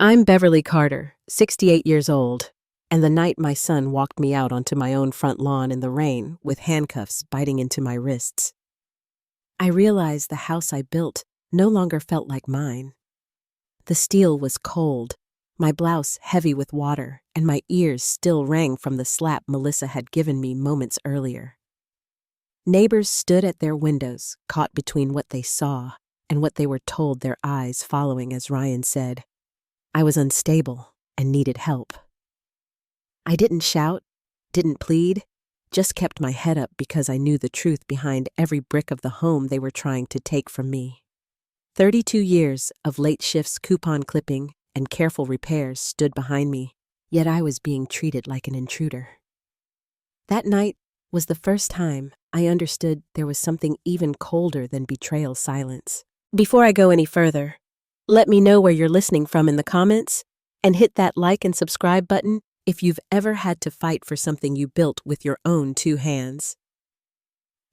I'm Beverly Carter, 68 years old, and the night my son walked me out onto my own front lawn in the rain with handcuffs biting into my wrists, I realized the house I built no longer felt like mine. The steel was cold, my blouse heavy with water, and my ears still rang from the slap Melissa had given me moments earlier. Neighbors stood at their windows, caught between what they saw and what they were told, their eyes following as Ryan said, I was unstable and needed help. I didn't shout, didn't plead, just kept my head up because I knew the truth behind every brick of the home they were trying to take from me. 32 years of late shifts, coupon clipping, and careful repairs stood behind me, yet I was being treated like an intruder. That night was the first time I understood there was something even colder than betrayal silence. Before I go any further, let me know where you're listening from in the comments, and hit that like and subscribe button if you've ever had to fight for something you built with your own two hands.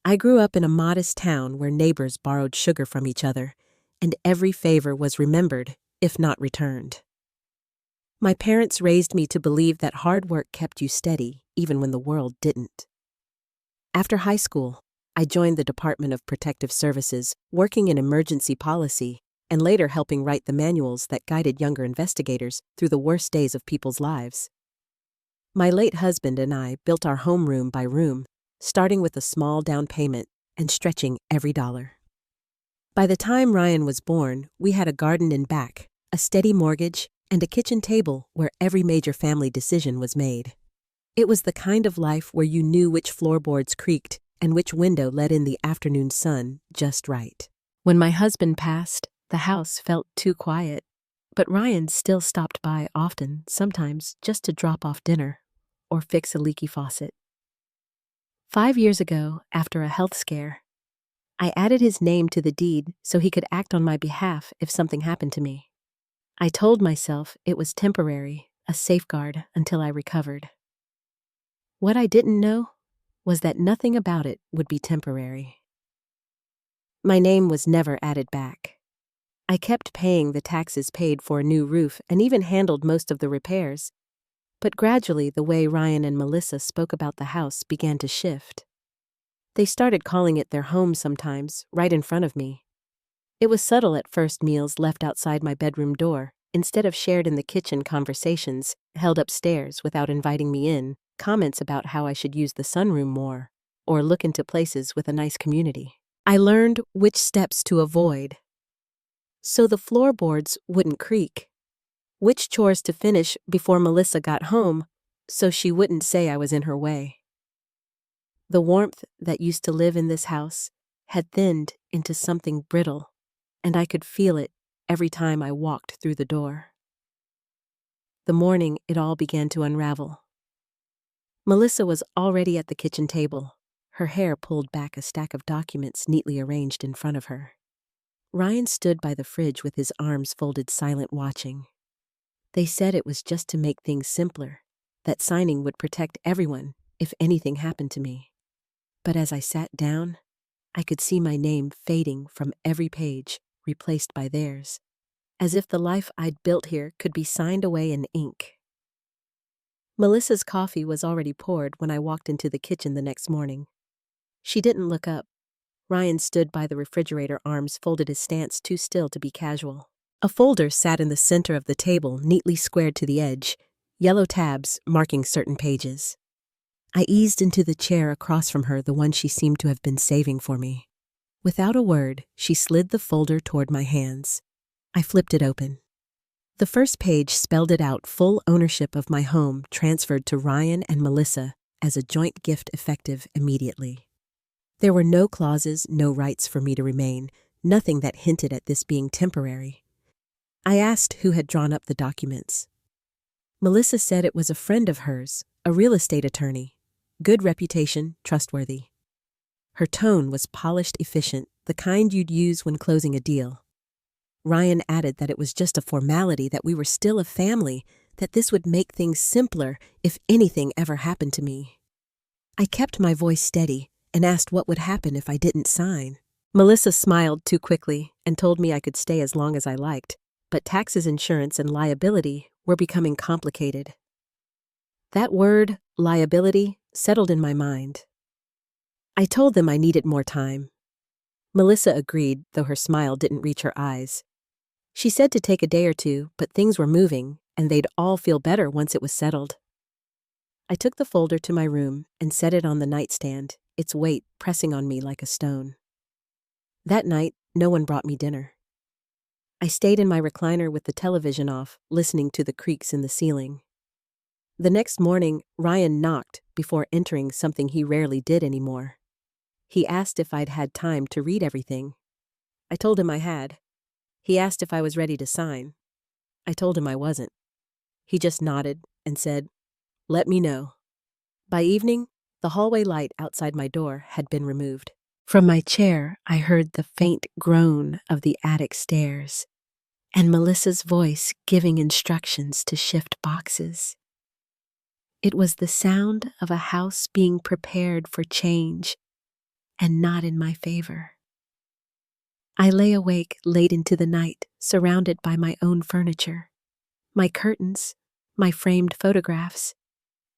I grew up in a modest town where neighbors borrowed sugar from each other, and every favor was remembered, if not returned. My parents raised me to believe that hard work kept you steady, even when the world didn't. After high school, I joined the Department of Protective Services, working in emergency policy, and later helping write the manuals that guided younger investigators through the worst days of people's lives. My late husband and I built our home room by room, starting with a small down payment and stretching every dollar. By the time Ryan was born, we had a garden in back, a steady mortgage, and a kitchen table where every major family decision was made. It was the kind of life where you knew which floorboards creaked and which window let in the afternoon sun just right. When my husband passed, the house felt too quiet, but Ryan still stopped by often, sometimes just to drop off dinner or fix a leaky faucet. 5 years ago, after a health scare, I added his name to the deed so he could act on my behalf if something happened to me. I told myself it was temporary, a safeguard until I recovered. What I didn't know was that nothing about it would be temporary. My name was never added back. I kept paying the taxes paid for a new roof and even handled most of the repairs. But gradually, the way Ryan and Melissa spoke about the house began to shift. They started calling it their home sometimes, right in front of me. It was subtle at first, meals left outside my bedroom door, instead of shared in the kitchen, conversations held upstairs without inviting me in, comments about how I should use the sunroom more, or look into places with a nice community. I learned which steps to avoid, so the floorboards wouldn't creak, which chores to finish before Melissa got home, so she wouldn't say I was in her way. The warmth that used to live in this house had thinned into something brittle, and I could feel it every time I walked through the door. The morning it all began to unravel. Melissa was already at the kitchen table, her hair pulled back, a stack of documents neatly arranged in front of her. Ryan stood by the fridge with his arms folded, silent, watching. They said it was just to make things simpler, that signing would protect everyone if anything happened to me. But as I sat down, I could see my name fading from every page, replaced by theirs, as if the life I'd built here could be signed away in ink. Melissa's coffee was already poured when I walked into the kitchen the next morning. She didn't look up. Ryan stood by the refrigerator, arms folded, his stance too still to be casual. A folder sat in the center of the table, neatly squared to the edge, yellow tabs marking certain pages. I eased into the chair across from her, the one she seemed to have been saving for me. Without a word, she slid the folder toward my hands. I flipped it open. The first page spelled it out: full ownership of my home transferred to Ryan and Melissa as a joint gift, effective immediately. There were no clauses, no rights for me to remain, nothing that hinted at this being temporary. I asked who had drawn up the documents. Melissa said it was a friend of hers, a real estate attorney. Good reputation, trustworthy. Her tone was polished, efficient, the kind you'd use when closing a deal. Ryan added that it was just a formality, that we were still a family, that this would make things simpler if anything ever happened to me. I kept my voice steady and asked what would happen if I didn't sign. Melissa smiled too quickly and told me I could stay as long as I liked, but taxes, insurance, and liability were becoming complicated. That word, liability, settled in my mind. I told them I needed more time. Melissa agreed, though her smile didn't reach her eyes. She said to take a day or two, but things were moving, and they'd all feel better once it was settled. I took the folder to my room and set it on the nightstand, its weight pressing on me like a stone. That night, no one brought me dinner. I stayed in my recliner with the television off, listening to the creaks in the ceiling. The next morning, Ryan knocked before entering, something he rarely did anymore. He asked if I'd had time to read everything. I told him I had. He asked if I was ready to sign. I told him I wasn't. He just nodded and said, "Let me know." By evening, the hallway light outside my door had been removed. From my chair, I heard the faint groan of the attic stairs and Melissa's voice giving instructions to shift boxes. It was the sound of a house being prepared for change and not in my favor. I lay awake late into the night, surrounded by my own furniture, my curtains, my framed photographs,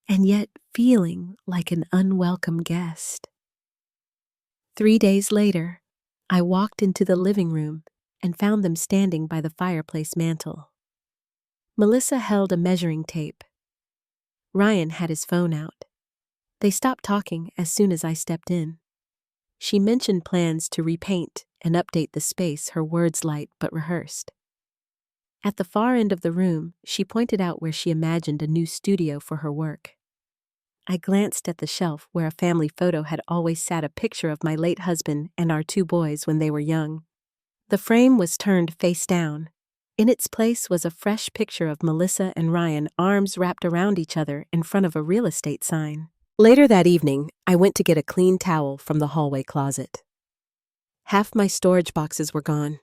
and yet feeling like an unwelcome guest. 3 days later, I walked into the living room and found them standing by the fireplace mantel. Melissa held a measuring tape. Ryan had his phone out. They stopped talking as soon as I stepped in. She mentioned plans to repaint and update the space, her words light but rehearsed. At the far end of the room, she pointed out where she imagined a new studio for her work. I glanced at the shelf where a family photo had always sat, a picture of my late husband and our 2 boys when they were young. The frame was turned face down. In its place was a fresh picture of Melissa and Ryan, arms wrapped around each other in front of a real estate sign. Later that evening, I went to get a clean towel from the hallway closet. Half my storage boxes were gone.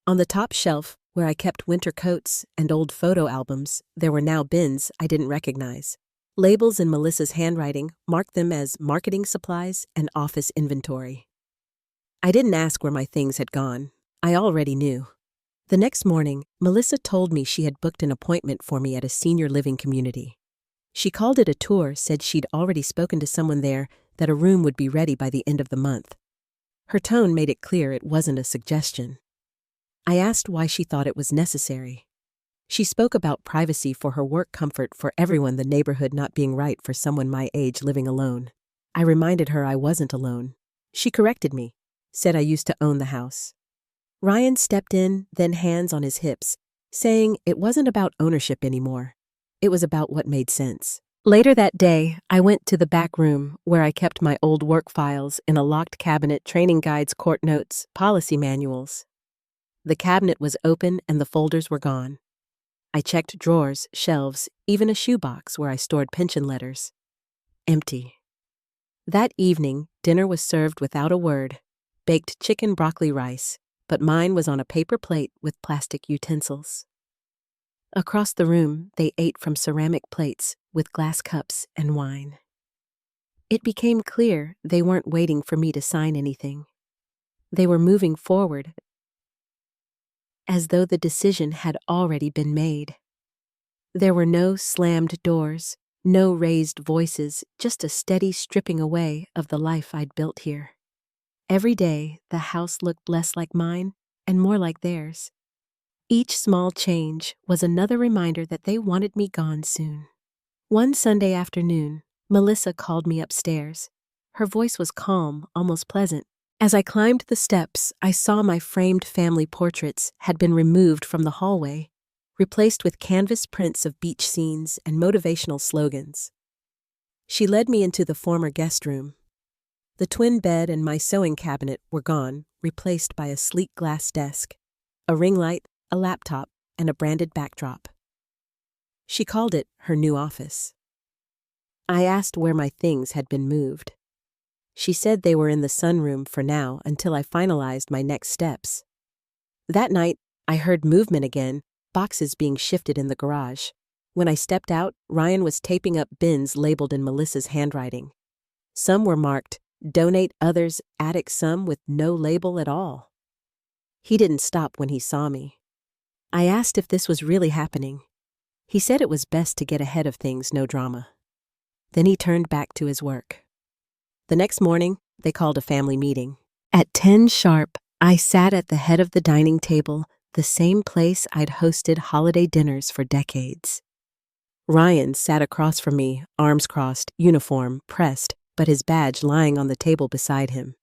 On the top shelf, where I kept winter coats and old photo albums, there were now bins I didn't recognize. Labels in Melissa's handwriting marked them as marketing supplies and office inventory. I didn't ask where my things had gone. I already knew. The next morning, Melissa told me she had booked an appointment for me at a senior living community. She called it a tour, said she'd already spoken to someone there, that a room would be ready by the end of the month. Her tone made it clear it wasn't a suggestion. I asked why she thought it was necessary. She spoke about privacy for her work, comfort for everyone, the neighborhood not being right for someone my age living alone. I reminded her I wasn't alone. She corrected me, said I used to own the house. Ryan stepped in, then hands on his hips, saying it wasn't about ownership anymore. It was about what made sense. Later that day, I went to the back room where I kept my old work files in a locked cabinet, training guides, court notes, policy manuals. The cabinet was open and the folders were gone. I checked drawers, shelves, even a shoebox where I stored pension letters. Empty. That evening, dinner was served without a word. Baked chicken, broccoli, rice, but mine was on a paper plate with plastic utensils. Across the room, they ate from ceramic plates with glass cups and wine. It became clear they weren't waiting for me to sign anything. They were moving forward, as though the decision had already been made. There were no slammed doors, no raised voices, just a steady stripping away of the life I'd built here. Every day, the house looked less like mine and more like theirs. Each small change was another reminder that they wanted me gone soon. One Sunday afternoon, Melissa called me upstairs. Her voice was calm, almost pleasant. As I climbed the steps, I saw my framed family portraits had been removed from the hallway, replaced with canvas prints of beach scenes and motivational slogans. She led me into the former guest room. The twin bed and my sewing cabinet were gone, replaced by a sleek glass desk, a ring light, a laptop, and a branded backdrop. She called it her new office. I asked where my things had been moved. She said they were in the sunroom for now until I finalized my next steps. That night, I heard movement again, boxes being shifted in the garage. When I stepped out, Ryan was taping up bins labeled in Melissa's handwriting. Some were marked, "Donate," others, "Attic," some with no label at all. He didn't stop when he saw me. I asked if this was really happening. He said it was best to get ahead of things, no drama. Then he turned back to his work. The next morning, they called a family meeting. At 10 sharp, I sat at the head of the dining table, the same place I'd hosted holiday dinners for decades. Ryan sat across from me, arms crossed, uniform, pressed, but his badge lying on the table beside him.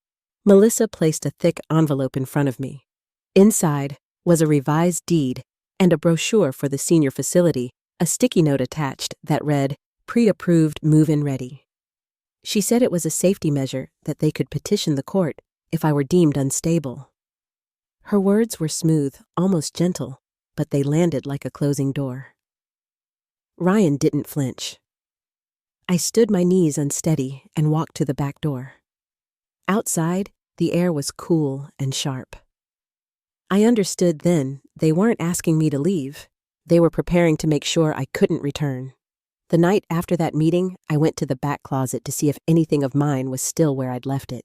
Melissa placed a thick envelope in front of me. Inside was a revised deed and a brochure for the senior facility, a sticky note attached that read, "Pre-approved, move-in ready." She said it was a safety measure that they could petition the court if I were deemed unstable. Her words were smooth, almost gentle, but they landed like a closing door. Ryan didn't flinch. I stood my knees unsteady and walked to the back door. Outside, the air was cool and sharp. I understood then they weren't asking me to leave. They were preparing to make sure I couldn't return. The night after that meeting, I went to the back closet to see if anything of mine was still where I'd left it.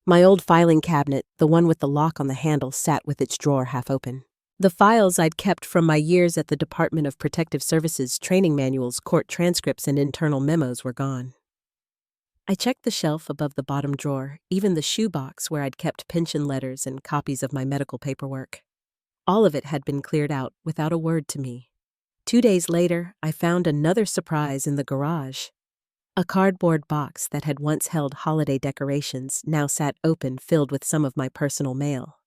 My old filing cabinet, the one with the lock on the handle, sat with its drawer half open. The files I'd kept from my years at the Department of Protective Services, training manuals, court transcripts, and internal memos were gone. I checked the shelf above the bottom drawer, even the shoebox where I'd kept pension letters and copies of my medical paperwork. All of it had been cleared out without a word to me. 2 days later, I found another surprise in the garage. A cardboard box that had once held holiday decorations now sat open, filled with some of my personal mail.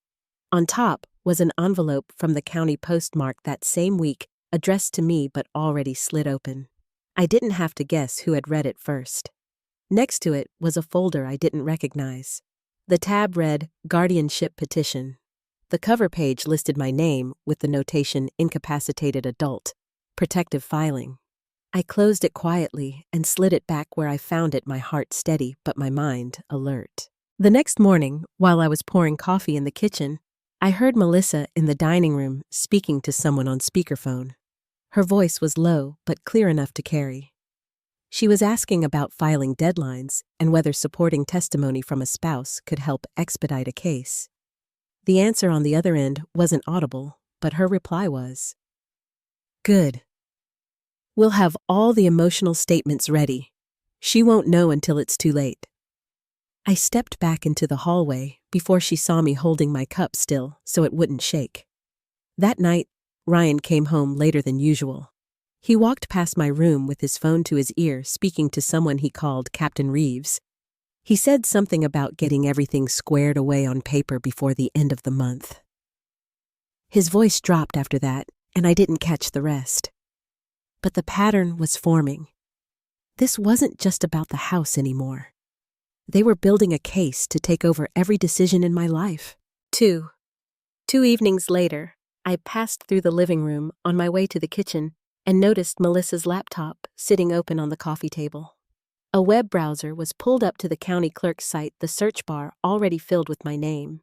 On top was an envelope from the county postmarked that same week, addressed to me but already slid open. I didn't have to guess who had read it first. Next to it was a folder I didn't recognize. The tab read, "Guardianship Petition." The cover page listed my name with the notation, "Incapacitated Adult, Protective Filing." I closed it quietly and slid it back where I found it, my heart steady but my mind alert. The next morning, while I was pouring coffee in the kitchen, I heard Melissa in the dining room speaking to someone on speakerphone. Her voice was low but clear enough to carry. She was asking about filing deadlines and whether supporting testimony from a spouse could help expedite a case. The answer on the other end wasn't audible, but her reply was, "Good. We'll have all the emotional statements ready. She won't know until it's too late." I stepped back into the hallway before she saw me holding my cup still so it wouldn't shake. That night, Ryan came home later than usual. He walked past my room with his phone to his ear, speaking to someone he called Captain Reeves. He said something about getting everything squared away on paper before the end of the month. His voice dropped after that, and I didn't catch the rest. But the pattern was forming. This wasn't just about the house anymore. They were building a case to take over every decision in my life. Two evenings later, I passed through the living room on my way to the kitchen and noticed Melissa's laptop sitting open on the coffee table. A web browser was pulled up to the county clerk's site, the search bar already filled with my name.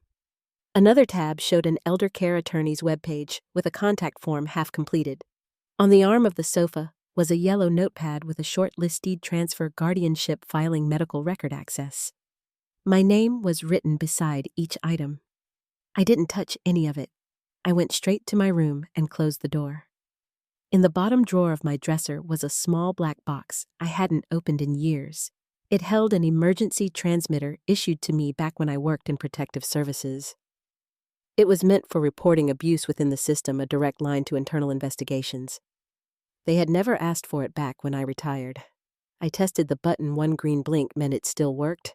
Another tab showed an elder care attorney's webpage with a contact form half completed. On the arm of the sofa was a yellow notepad with a short list: deed transfer, guardianship, filing, medical record access. My name was written beside each item. I didn't touch any of it. I went straight to my room and closed the door. In the bottom drawer of my dresser was a small black box I hadn't opened in years. It held an emergency transmitter issued to me back when I worked in protective services. It was meant for reporting abuse within the system, a direct line to internal investigations. They had never asked for it back when I retired. I tested the button. One green blink meant it still worked,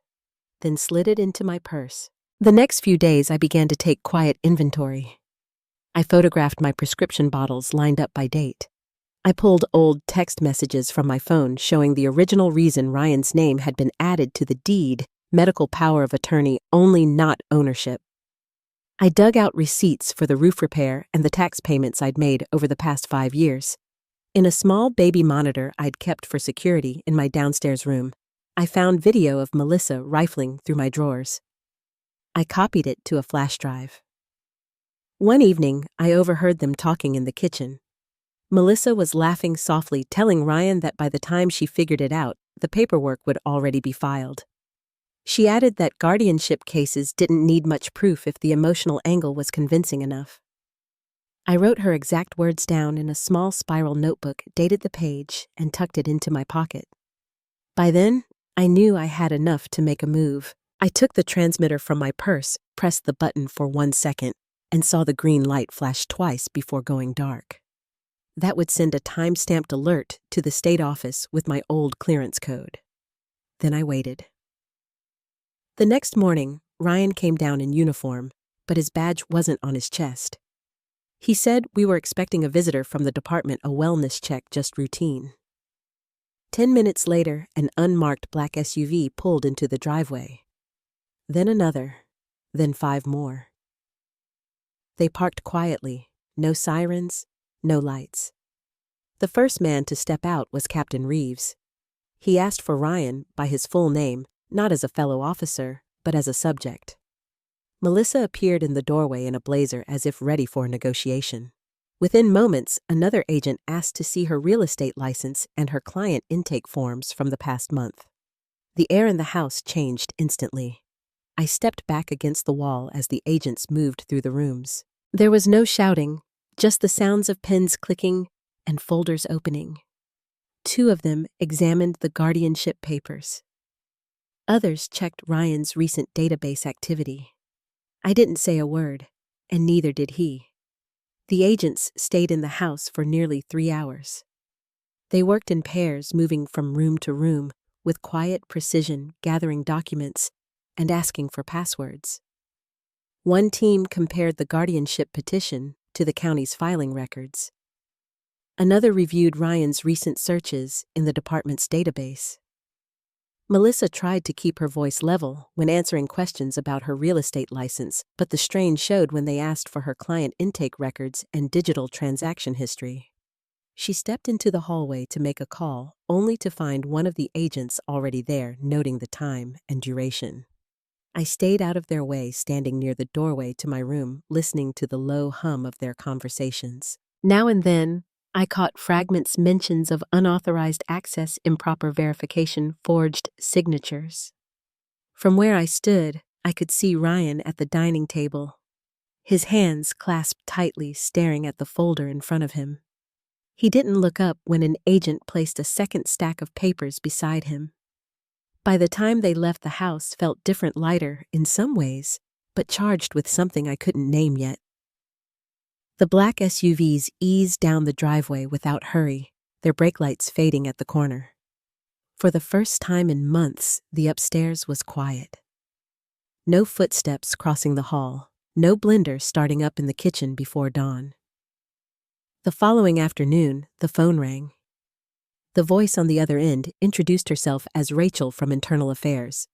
then slid it into my purse. The next few days I began to take quiet inventory. I photographed my prescription bottles lined up by date. I pulled old text messages from my phone showing the original reason Ryan's name had been added to the deed: medical power of attorney only, not ownership. I dug out receipts for the roof repair and the tax payments I'd made over the past 5 years. In a small baby monitor I'd kept for security in my downstairs room, I found video of Melissa rifling through my drawers. I copied it to a flash drive. One evening, I overheard them talking in the kitchen. Melissa was laughing softly, telling Ryan that by the time she figured it out, the paperwork would already be filed. She added that guardianship cases didn't need much proof if the emotional angle was convincing enough. I wrote her exact words down in a small spiral notebook, dated the page, and tucked it into my pocket. By then, I knew I had enough to make a move. I took the transmitter from my purse, pressed the button for 1 second, and saw the green light flash twice before going dark. That would send a time-stamped alert to the state office with my old clearance code. Then I waited. The next morning, Ryan came down in uniform, but his badge wasn't on his chest. He said we were expecting a visitor from the department, a wellness check, just routine. 10 minutes later, an unmarked black SUV pulled into the driveway. Then another, then 5 more. They parked quietly, no sirens, no lights. The first man to step out was Captain Reeves. He asked for Ryan by his full name, not as a fellow officer, but as a subject. Melissa appeared in the doorway in a blazer as if ready for a negotiation. Within moments, another agent asked to see her real estate license and her client intake forms from the past month. The air in the house changed instantly. I stepped back against the wall as the agents moved through the rooms. There was no shouting, just the sounds of pens clicking and folders opening. 2 of them examined the guardianship papers. Others checked Ryan's recent database activity. I didn't say a word, and neither did he. The agents stayed in the house for nearly 3 hours. They worked in pairs, moving from room to room, with quiet precision, gathering documents and asking for passwords. One team compared the guardianship petition to the county's filing records. Another reviewed Ryan's recent searches in the department's database. Melissa tried to keep her voice level when answering questions about her real estate license, but the strain showed when they asked for her client intake records and digital transaction history. She stepped into the hallway to make a call, only to find one of the agents already there, noting the time and duration. I stayed out of their way, standing near the doorway to my room, listening to the low hum of their conversations. Now and then, I caught fragments, mentions of unauthorized access, improper verification, forged signatures. From where I stood, I could see Ryan at the dining table, his hands clasped tightly, staring at the folder in front of him. He didn't look up when an agent placed a second stack of papers beside him. By the time they left, the house felt different, lighter in some ways, but charged with something I couldn't name yet. The black SUVs eased down the driveway without hurry, their brake lights fading at the corner. For the first time in months, the upstairs was quiet. No footsteps crossing the hall, no blender starting up in the kitchen before dawn. The following afternoon, the phone rang. The voice on the other end introduced herself as Rachel from Internal Affairs.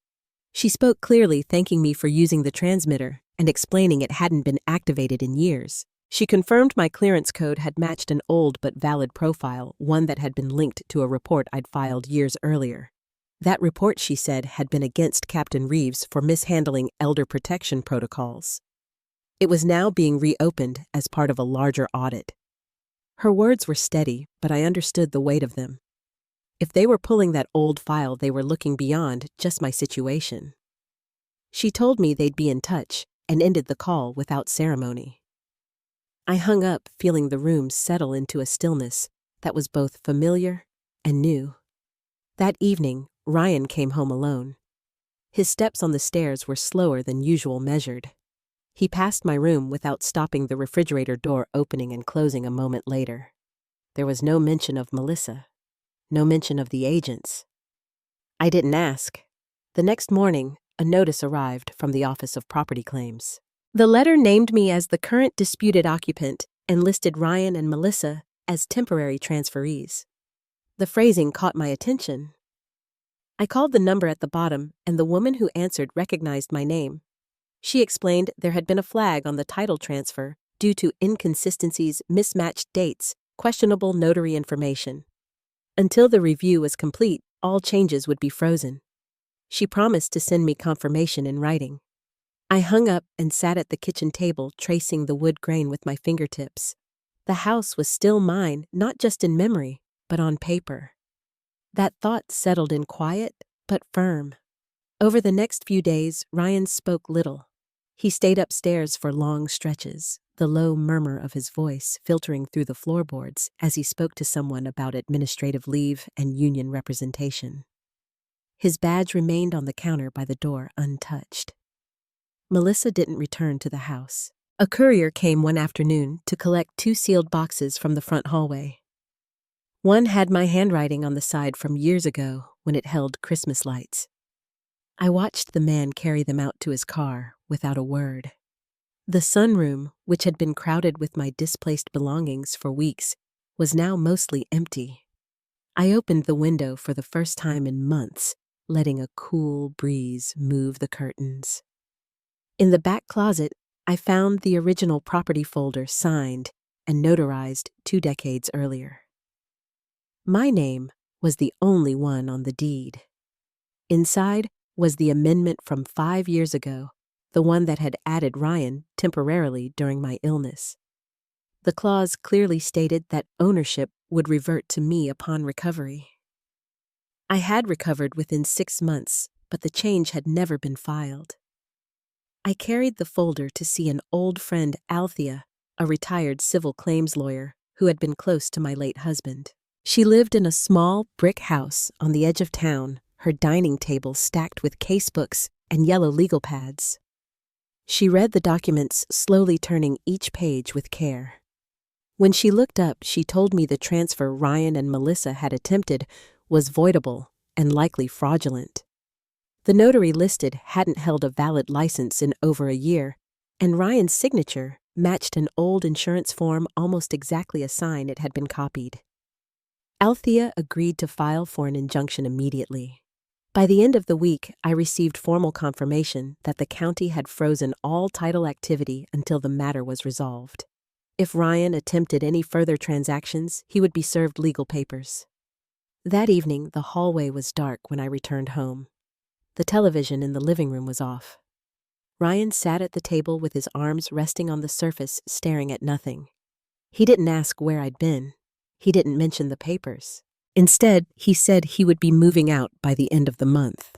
She spoke clearly, thanking me for using the transmitter and explaining it hadn't been activated in years. She confirmed my clearance code had matched an old but valid profile, one that had been linked to a report I'd filed years earlier. That report, she said, had been against Captain Reeves for mishandling elder protection protocols. It was now being reopened as part of a larger audit. Her words were steady, but I understood the weight of them. If they were pulling that old file, they were looking beyond just my situation. She told me they'd be in touch and ended the call without ceremony. I hung up, feeling the room settle into a stillness that was both familiar and new. That evening, Ryan came home alone. His steps on the stairs were slower than usual, measured. He passed my room without stopping, the refrigerator door opening and closing a moment later. There was no mention of Melissa, no mention of the agents. I didn't ask. The next morning, a notice arrived from the Office of Property Claims. The letter named me as the current disputed occupant and listed Ryan and Melissa as temporary transferees. The phrasing caught my attention. I called the number at the bottom, and the woman who answered recognized my name. She explained there had been a flag on the title transfer due to inconsistencies, mismatched dates, questionable notary information. Until the review was complete, all changes would be frozen. She promised to send me confirmation in writing. I hung up and sat at the kitchen table, tracing the wood grain with my fingertips. The house was still mine, not just in memory, but on paper. That thought settled in, quiet but firm. Over the next few days, Ryan spoke little. He stayed upstairs for long stretches, the low murmur of his voice filtering through the floorboards as he spoke to someone about administrative leave and union representation. His badge remained on the counter by the door untouched. Melissa didn't return to the house. A courier came one afternoon to collect 2 sealed boxes from the front hallway. One had my handwriting on the side from years ago when it held Christmas lights. I watched the man carry them out to his car without a word. The sunroom, which had been crowded with my displaced belongings for weeks, was now mostly empty. I opened the window for the first time in months, letting a cool breeze move the curtains. In the back closet, I found the original property folder signed and notarized 2 decades earlier. My name was the only one on the deed. Inside was the amendment from 5 years ago, the one that had added Ryan temporarily during my illness. The clause clearly stated that ownership would revert to me upon recovery. I had recovered within 6 months, but the change had never been filed. I carried the folder to see an old friend, Althea, a retired civil claims lawyer who had been close to my late husband. She lived in a small brick house on the edge of town, her dining table stacked with casebooks and yellow legal pads. She read the documents, slowly turning each page with care. When she looked up, she told me the transfer Ryan and Melissa had attempted was voidable and likely fraudulent. The notary listed hadn't held a valid license in over a year, and Ryan's signature matched an old insurance form almost exactly a sign it had been copied. Althea agreed to file for an injunction immediately. By the end of the week, I received formal confirmation that the county had frozen all title activity until the matter was resolved. If Ryan attempted any further transactions, he would be served legal papers. That evening, the hallway was dark when I returned home. The television in the living room was off. Ryan sat at the table with his arms resting on the surface, staring at nothing. He didn't ask where I'd been. He didn't mention the papers. Instead, he said he would be moving out by the end of the month.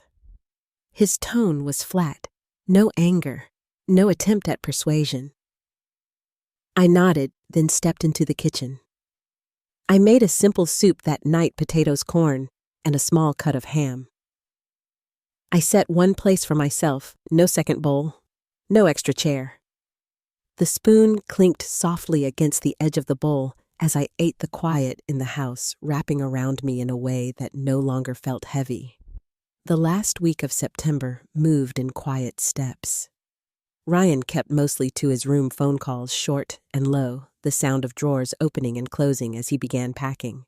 His tone was flat, no anger, no attempt at persuasion. I nodded, then stepped into the kitchen. I made a simple soup that night, potatoes, corn, and a small cut of ham. I set one place for myself, no second bowl, no extra chair. The spoon clinked softly against the edge of the bowl as I ate, the quiet in the house wrapping around me in a way that no longer felt heavy. The last week of September moved in quiet steps. Ryan kept mostly to his room phone calls, short and low, the sound of drawers opening and closing as he began packing.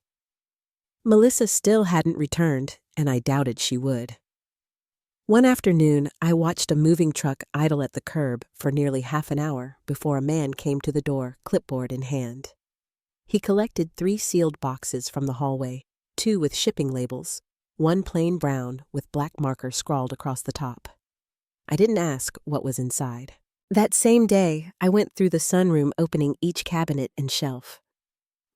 Melissa still hadn't returned, and I doubted she would. One afternoon, I watched a moving truck idle at the curb for nearly half an hour before a man came to the door, clipboard in hand. He collected 3 sealed boxes from the hallway, 2 with shipping labels, 1 plain brown with black marker scrawled across the top. I didn't ask what was inside. That same day, I went through the sunroom, opening each cabinet and shelf.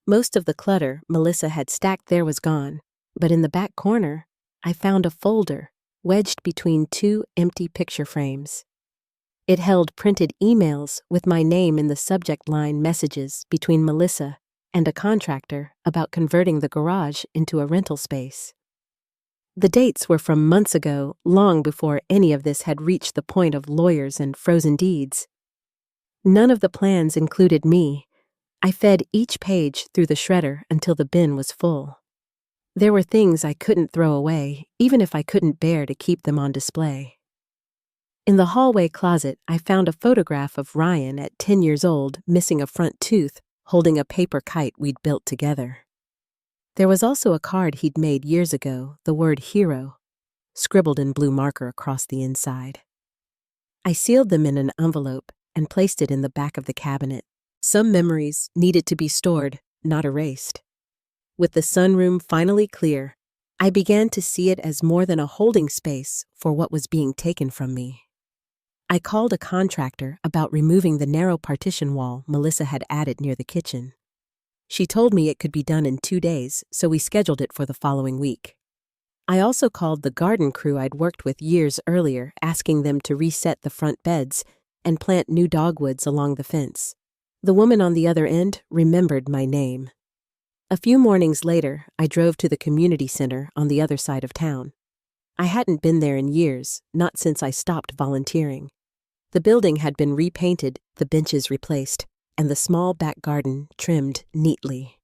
Most of the clutter Melissa had stacked there was gone, but in the back corner, I found a folder wedged between 2 empty picture frames. It held printed emails with my name in the subject line, messages between Melissa and a contractor about converting the garage into a rental space. The dates were from months ago, long before any of this had reached the point of lawyers and frozen deeds. None of the plans included me. I fed each page through the shredder until the bin was full. There were things I couldn't throw away, even if I couldn't bear to keep them on display. In the hallway closet, I found a photograph of Ryan at 10 years old, missing a front tooth, holding a paper kite we'd built together. There was also a card he'd made years ago, the word hero, scribbled in blue marker across the inside. I sealed them in an envelope and placed it in the back of the cabinet. Some memories needed to be stored, not erased. With the sunroom finally clear, I began to see it as more than a holding space for what was being taken from me. I called a contractor about removing the narrow partition wall Melissa had added near the kitchen. She told me it could be done in 2 days, so we scheduled it for the following week. I also called the garden crew I'd worked with years earlier, asking them to reset the front beds and plant new dogwoods along the fence. The woman on the other end remembered my name. A few mornings later, I drove to the community center on the other side of town. I hadn't been there in years, not since I stopped volunteering. The building had been repainted, the benches replaced, and the small back garden trimmed neatly.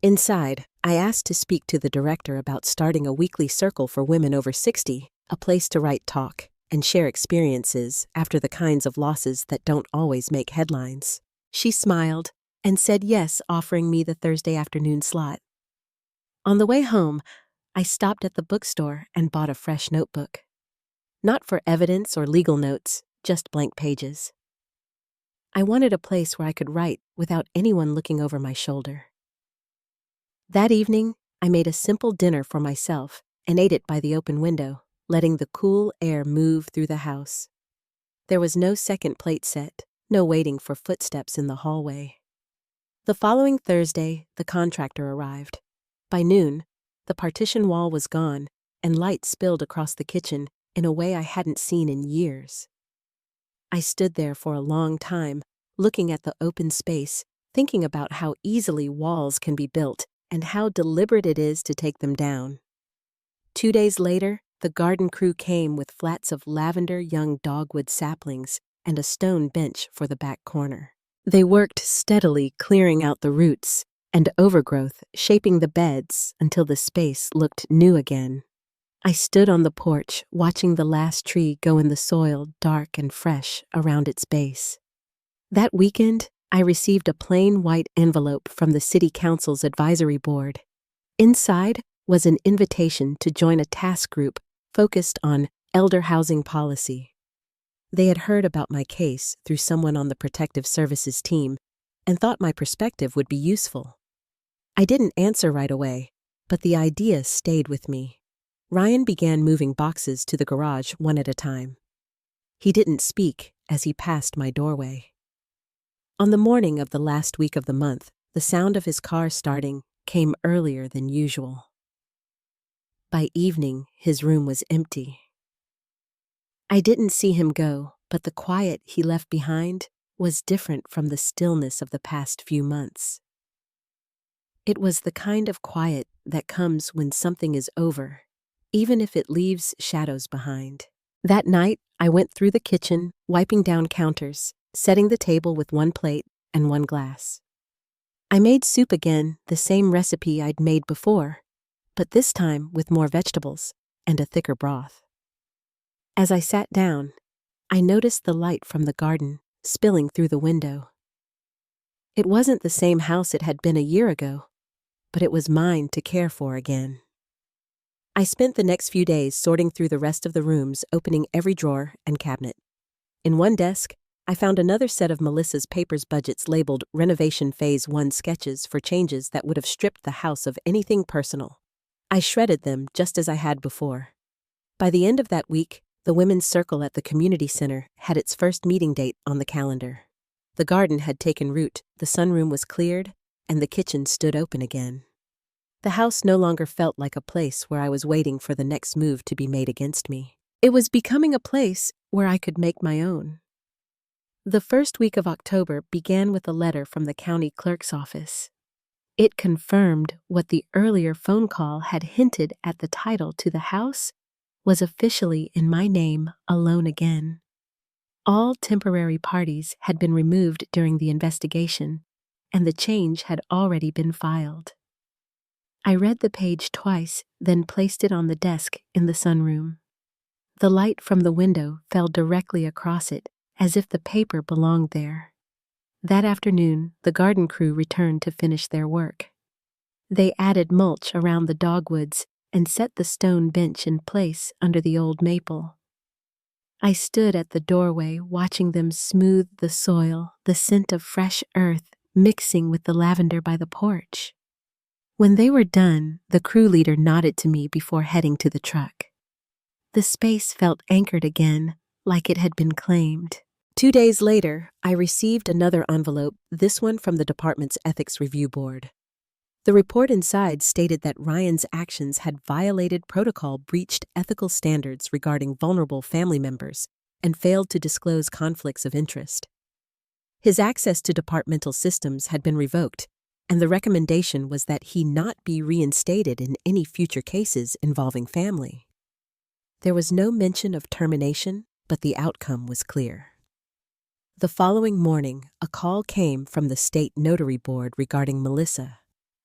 Inside, I asked to speak to the director about starting a weekly circle for women over 60, a place to write talk and share experiences after the kinds of losses that don't always make headlines. She smiled and said yes, offering me the Thursday afternoon slot. On the way home, I stopped at the bookstore and bought a fresh notebook. Not for evidence or legal notes, just blank pages. I wanted a place where I could write without anyone looking over my shoulder. That evening, I made a simple dinner for myself and ate it by the open window, letting the cool air move through the house. There was no second plate set, no waiting for footsteps in the hallway. The following Thursday, the contractor arrived. By noon, the partition wall was gone and light spilled across the kitchen in a way I hadn't seen in years. I stood there for a long time, looking at the open space, thinking about how easily walls can be built and how deliberate it is to take them down. 2 days later, the garden crew came with flats of lavender young dogwood saplings and a stone bench for the back corner. They worked steadily, clearing out the roots and overgrowth, shaping the beds until the space looked new again. I stood on the porch, watching the last tree go in the soil, dark and fresh, around its base. That weekend, I received a plain white envelope from the City Council's advisory board. Inside was an invitation to join a task group focused on elder housing policy. They had heard about my case through someone on the Protective Services team and thought my perspective would be useful. I didn't answer right away, but the idea stayed with me. Ryan began moving boxes to the garage one at a time. He didn't speak as he passed my doorway. On the morning of the last week of the month, the sound of his car starting came earlier than usual. By evening, his room was empty. I didn't see him go, but the quiet he left behind was different from the stillness of the past few months. It was the kind of quiet that comes when something is over, even if it leaves shadows behind. That night, I went through the kitchen, wiping down counters, setting the table with one plate and one glass. I made soup again, the same recipe I'd made before, but this time with more vegetables and a thicker broth. As I sat down, I noticed the light from the garden spilling through the window. It wasn't the same house it had been a year ago, but it was mine to care for again. I spent the next few days sorting through the rest of the rooms, opening every drawer and cabinet. In one desk, I found another set of Melissa's papers budgets labeled Renovation Phase 1 sketches for changes that would have stripped the house of anything personal. I shredded them just as I had before. By the end of that week, the women's circle at the community center had its first meeting date on the calendar. The garden had taken root, the sunroom was cleared, and the kitchen stood open again. The house no longer felt like a place where I was waiting for the next move to be made against me. It was becoming a place where I could make my own. The first week of October began with a letter from the county clerk's office. It confirmed what the earlier phone call had hinted at. The title to the house was officially in my name alone again. All temporary parties had been removed during the investigation, and the change had already been filed. I read the page twice, then placed it on the desk in the sunroom. The light from the window fell directly across it, as if the paper belonged there. That afternoon, the garden crew returned to finish their work. They added mulch around the dogwoods and set the stone bench in place under the old maple. I stood at the doorway watching them smooth the soil, the scent of fresh earth mixing with the lavender by the porch. When they were done, the crew leader nodded to me before heading to the truck. The space felt anchored again, like it had been claimed. 2 days later, I received another envelope, this one from the department's Ethics Review Board. The report inside stated that Ryan's actions had violated protocol, breached ethical standards regarding vulnerable family members, and failed to disclose conflicts of interest. His access to departmental systems had been revoked, and the recommendation was that he not be reinstated in any future cases involving family. There was no mention of termination, but the outcome was clear. The following morning, a call came from the state notary board regarding Melissa.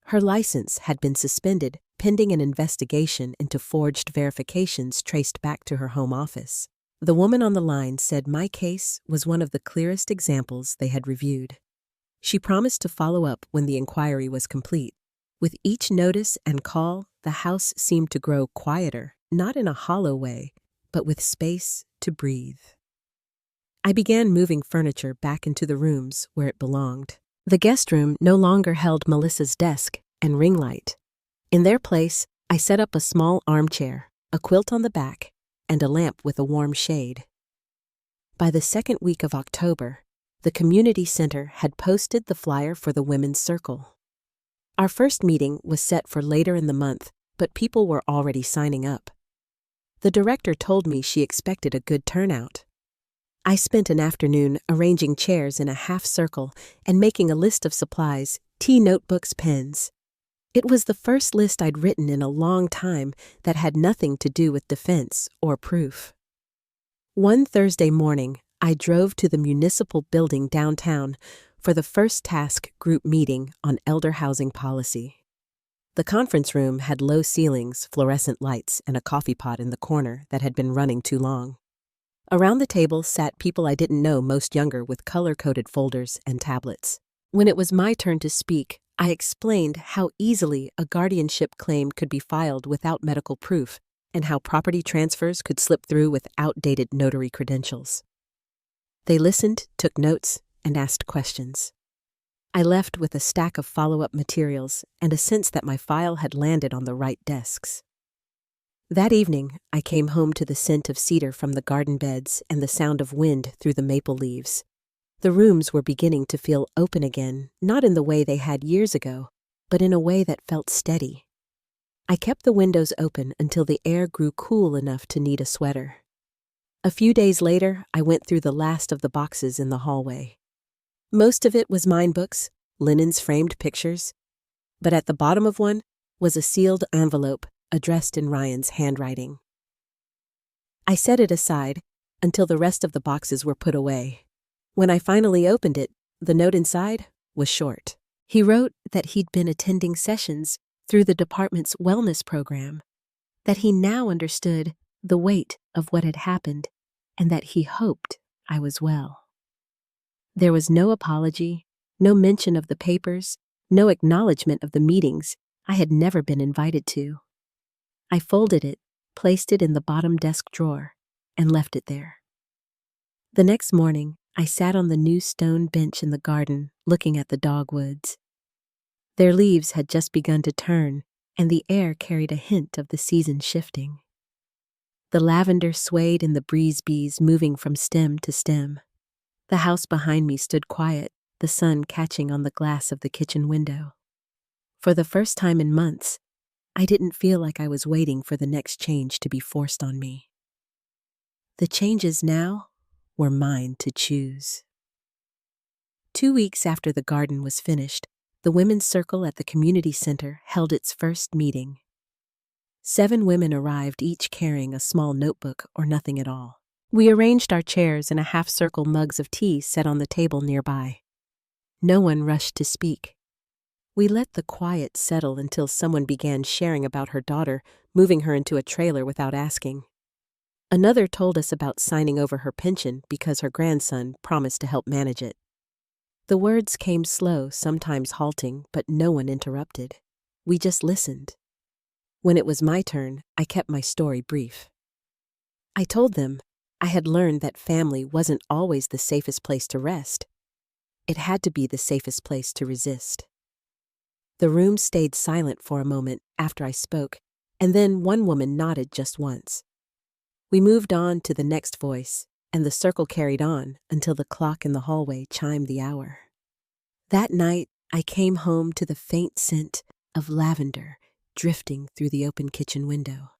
Her license had been suspended pending an investigation into forged verifications traced back to her home office. The woman on the line said my case was one of the clearest examples they had reviewed. She promised to follow up when the inquiry was complete. With each notice and call, the house seemed to grow quieter, not in a hollow way, but with space to breathe. I began moving furniture back into the rooms where it belonged. The guest room no longer held Melissa's desk and ring light. In their place, I set up a small armchair, a quilt on the back, and a lamp with a warm shade. By the second week of October, the community center had posted the flyer for the Women's Circle. Our first meeting was set for later in the month, but people were already signing up. The director told me she expected a good turnout. I spent an afternoon arranging chairs in a half circle and making a list of supplies, tea, notebooks, pens. It was the first list I'd written in a long time that had nothing to do with defense or proof. One Thursday morning, I drove to the municipal building downtown for the first task group meeting on elder housing policy. The conference room had low ceilings, fluorescent lights, and a coffee pot in the corner that had been running too long. Around the table sat people I didn't know, most younger, with color-coded folders and tablets. When it was my turn to speak, I explained how easily a guardianship claim could be filed without medical proof and how property transfers could slip through with outdated notary credentials. They listened, took notes, and asked questions. I left with a stack of follow-up materials and a sense that my file had landed on the right desks. That evening, I came home to the scent of cedar from the garden beds and the sound of wind through the maple leaves. The rooms were beginning to feel open again, not in the way they had years ago, but in a way that felt steady. I kept the windows open until the air grew cool enough to need a sweater. A few days later, I went through the last of the boxes in the hallway. Most of it was mine books, Lennon's framed pictures, but at the bottom of one was a sealed envelope addressed in Ryan's handwriting. I set it aside until the rest of the boxes were put away. When I finally opened it, the note inside was short. He wrote that he'd been attending sessions through the department's wellness program, that he now understood the weight of what had happened, and that he hoped I was well. There was no apology, no mention of the papers, no acknowledgement of the meetings I had never been invited to. I folded it, placed it in the bottom desk drawer, and left it there. The next morning, I sat on the new stone bench in the garden, looking at the dogwoods. Their leaves had just begun to turn, and the air carried a hint of the season shifting. The lavender swayed in the breeze moving from stem to stem. The house behind me stood quiet, the sun catching on the glass of the kitchen window. For the first time in months, I didn't feel like I was waiting for the next change to be forced on me. The changes now were mine to choose. 2 weeks after the garden was finished, the Women's Circle at the community center held its first meeting. 7 women arrived, each carrying a small notebook or nothing at all. We arranged our chairs in a half-circle, mugs of tea set on the table nearby. No one rushed to speak. We let the quiet settle until someone began sharing about her daughter moving her into a trailer without asking. Another told us about signing over her pension because her grandson promised to help manage it. The words came slow, sometimes halting, but no one interrupted. We just listened. When it was my turn, I kept my story brief. I told them I had learned that family wasn't always the safest place to rest. It had to be the safest place to resist. The room stayed silent for a moment after I spoke, and then one woman nodded just once. We moved on to the next voice, and the circle carried on until the clock in the hallway chimed the hour. That night, I came home to the faint scent of lavender drifting through the open kitchen window.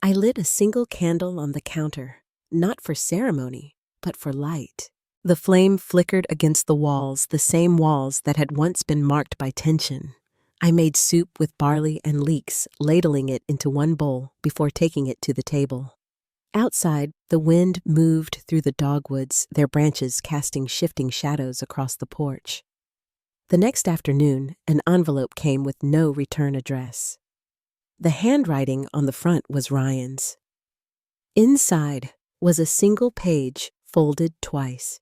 I lit a single candle on the counter, not for ceremony, but for light. The flame flickered against the walls, the same walls that had once been marked by tension. I made soup with barley and leeks, ladling it into one bowl before taking it to the table. Outside, the wind moved through the dogwoods, their branches casting shifting shadows across the porch. The next afternoon, an envelope came with no return address. The handwriting on the front was Ryan's. Inside was a single page folded twice.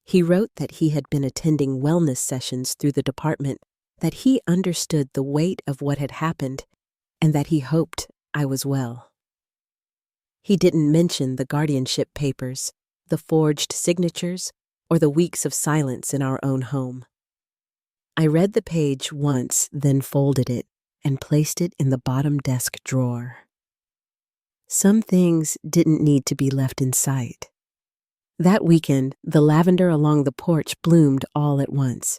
He wrote that he had been attending wellness sessions through the department, that he understood the weight of what had happened, and that he hoped I was well. He didn't mention the guardianship papers, the forged signatures, or the weeks of silence in our own home. I read the page once, then folded it and placed it in the bottom desk drawer. Some things didn't need to be left in sight. That weekend, the lavender along the porch bloomed all at once.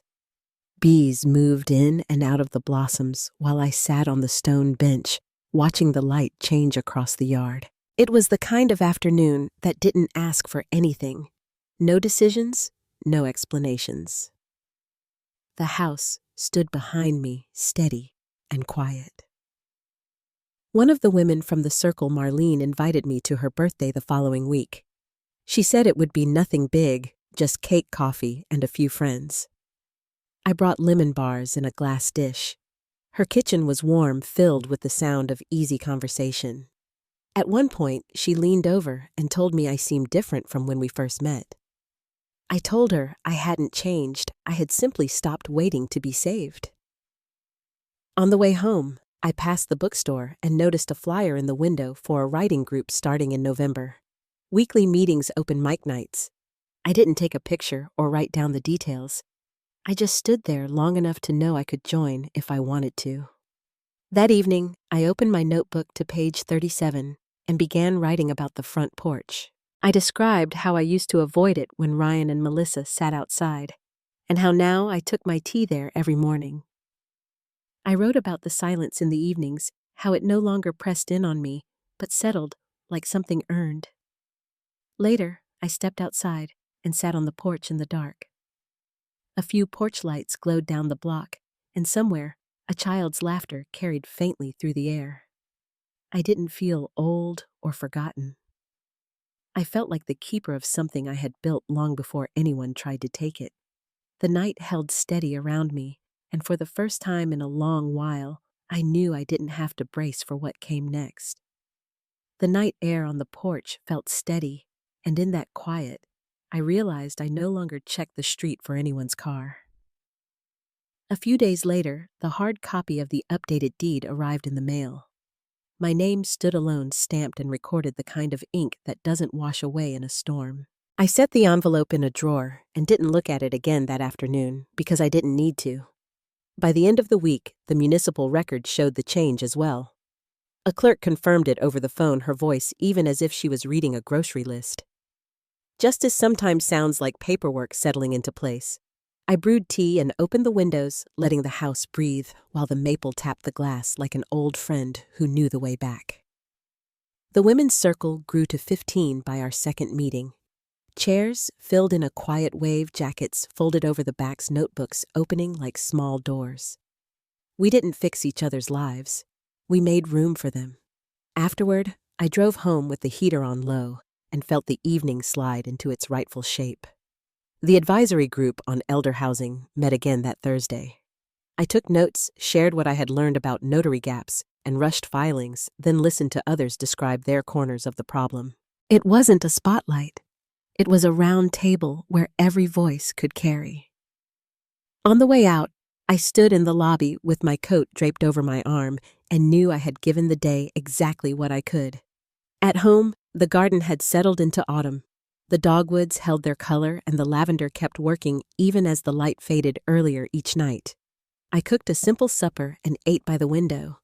Bees moved in and out of the blossoms while I sat on the stone bench, watching the light change across the yard. It was the kind of afternoon that didn't ask for anything. No decisions, no explanations. The house stood behind me, steady and quiet. One of the women from the circle, Marlene, invited me to her birthday the following week. She said it would be nothing big, just cake, coffee, and a few friends. I brought lemon bars in a glass dish. Her kitchen was warm, filled with the sound of easy conversation. At one point, she leaned over and told me I seemed different from when we first met. I told her I hadn't changed, I had simply stopped waiting to be saved. On the way home, I passed the bookstore and noticed a flyer in the window for a writing group starting in November. Weekly meetings, open mic nights. I didn't take a picture or write down the details. I just stood there long enough to know I could join if I wanted to. That evening, I opened my notebook to page 37 and began writing about the front porch. I described how I used to avoid it when Ryan and Melissa sat outside, and how now I took my tea there every morning. I wrote about the silence in the evenings, how it no longer pressed in on me, but settled like something earned. Later, I stepped outside and sat on the porch in the dark. A few porch lights glowed down the block, and somewhere, a child's laughter carried faintly through the air. I didn't feel old or forgotten. I felt like the keeper of something I had built long before anyone tried to take it. The night held steady around me, and for the first time in a long while, I knew I didn't have to brace for what came next. The night air on the porch felt steady, and in that quiet, I realized I no longer checked the street for anyone's car. A few days later, the hard copy of the updated deed arrived in the mail. My name stood alone, stamped and recorded, the kind of ink that doesn't wash away in a storm. I set the envelope in a drawer and didn't look at it again that afternoon because I didn't need to. By the end of the week, the municipal record showed the change as well. A clerk confirmed it over the phone, her voice even as if she was reading a grocery list. Justice sometimes sounds like paperwork settling into place. I brewed tea and opened the windows, letting the house breathe while the maple tapped the glass like an old friend who knew the way back. The women's circle grew to 15 by our second meeting. Chairs filled in a quiet wave, jackets folded over the backs, notebooks opening like small doors. We didn't fix each other's lives. We made room for them. Afterward, I drove home with the heater on low and felt the evening slide into its rightful shape. The advisory group on elder housing met again that Thursday. I took notes, shared what I had learned about notary gaps, and rushed filings, then listened to others describe their corners of the problem. It wasn't a spotlight. It was a round table where every voice could carry. On the way out, I stood in the lobby with my coat draped over my arm and knew I had given the day exactly what I could. At home, the garden had settled into autumn. The dogwoods held their color and the lavender kept working even as the light faded earlier each night. I cooked a simple supper and ate by the window.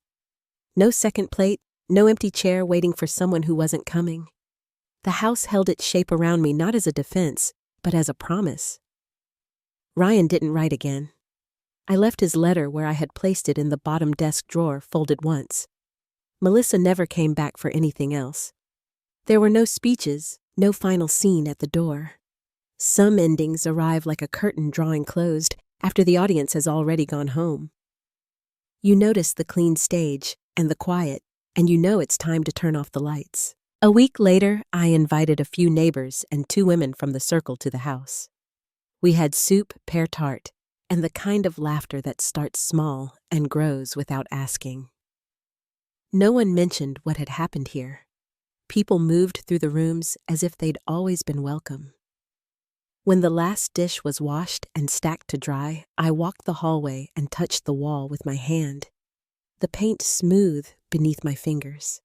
No second plate, no empty chair waiting for someone who wasn't coming. The house held its shape around me not as a defense, but as a promise. Ryan didn't write again. I left his letter where I had placed it in the bottom desk drawer, folded once. Melissa never came back for anything else. There were no speeches, no final scene at the door. Some endings arrive like a curtain drawing closed after the audience has already gone home. You notice the clean stage and the quiet, and you know it's time to turn off the lights. A week later, I invited a few neighbors and 2 women from the circle to the house. We had soup, pear tart, and the kind of laughter that starts small and grows without asking. No one mentioned what had happened here. People moved through the rooms as if they'd always been welcome. When the last dish was washed and stacked to dry, I walked the hallway and touched the wall with my hand, the paint smooth beneath my fingers.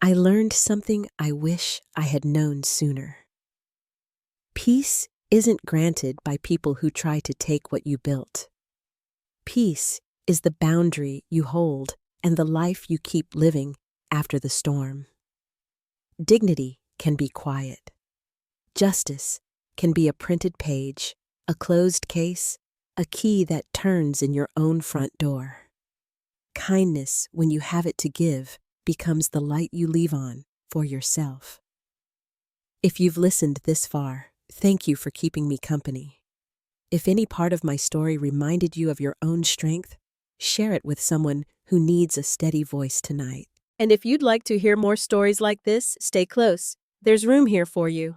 I learned something I wish I had known sooner. Peace isn't granted by people who try to take what you built. Peace is the boundary you hold and the life you keep living after the storm. Dignity can be quiet. Justice can be a printed page, a closed case, a key that turns in your own front door. Kindness, when you have it to give, becomes the light you leave on for yourself. If you've listened this far, thank you for keeping me company. If any part of my story reminded you of your own strength, share it with someone who needs a steady voice tonight. And if you'd like to hear more stories like this, stay close. There's room here for you.